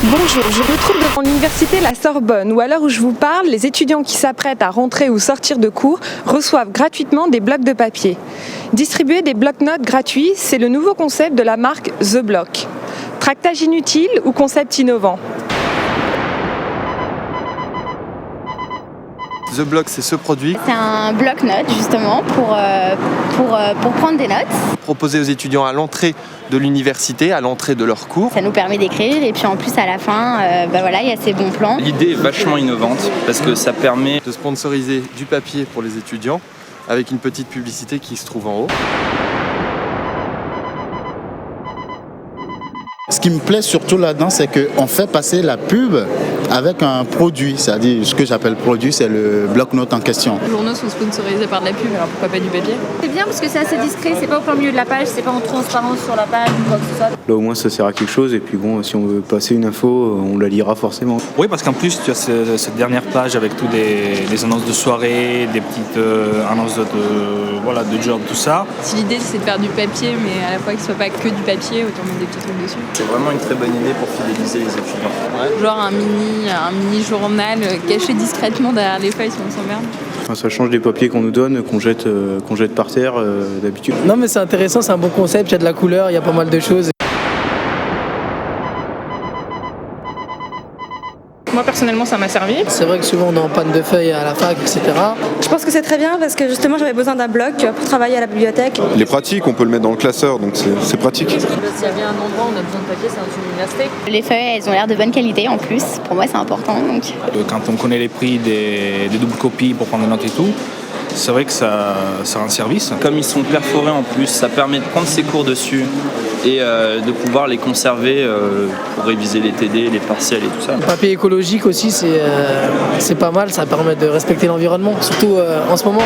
Bonjour, je me trouve devant l'université La Sorbonne où à l'heure où je vous parle, les étudiants qui s'apprêtent à rentrer ou sortir de cours reçoivent gratuitement des blocs de papier. Distribuer des blocs-notes gratuits, c'est le nouveau concept de la marque The Block. Tractage inutile ou concept innovant? The Block, c'est ce produit. C'est un bloc-notes justement pour prendre des notes. Proposé aux étudiants à l'entrée de l'université, à l'entrée de leurs cours. Ça nous permet d'écrire et puis en plus à la fin, il y a ces bons plans. L'idée est vachement innovante parce que ça permet de sponsoriser du papier pour les étudiants avec une petite publicité qui se trouve en haut. Ce qui me plaît surtout là-dedans, c'est qu'on fait passer la pub avec un produit, c'est-à-dire ce que j'appelle produit, c'est le bloc-notes en question. Les journaux sont sponsorisés par de la pub, alors pourquoi pas du papier? C'est bien parce que c'est assez discret, c'est pas au plein milieu de la page, c'est pas en transparence sur la page ou quoi que ce soit. Là au moins ça sert à quelque chose et puis bon, si on veut passer une info, on la lira forcément. Oui, parce qu'en plus tu as cette dernière page avec tous des annonces de soirée, des petites annonces de job, tout ça. Si l'idée c'est de faire du papier, mais à la fois que ce soit pas que du papier, autant mettre des petits trucs dessus. C'est vraiment une très bonne idée pour fidéliser les étudiants. Ouais. Genre un mini journal caché discrètement derrière les feuilles si on s'emmerde. Enfin, ça change des papiers qu'on nous donne, qu'on jette par terre d'habitude. Non mais c'est intéressant, c'est un bon concept, il y a de la couleur, il y a pas mal de choses. Moi personnellement ça m'a servi. C'est vrai que souvent on est en panne de feuilles à la fac, etc. Je pense que c'est très bien parce que justement j'avais besoin d'un bloc pour travailler à la bibliothèque. Il est pratique, on peut le mettre dans le classeur, donc c'est pratique. S'il y a bien un endroit où on a besoin de papier, c'est dans une université. Les feuilles, elles ont l'air de bonne qualité en plus, pour moi c'est important. Donc. Quand on connaît les prix des doubles copies pour prendre des notes et tout, c'est vrai que ça rend service. Comme ils sont perforés en plus, ça permet de prendre ses cours dessus et de pouvoir les conserver pour réviser les TD, les partiels et tout ça. Le papier écologique aussi, c'est pas mal, ça permet de respecter l'environnement, surtout en ce moment.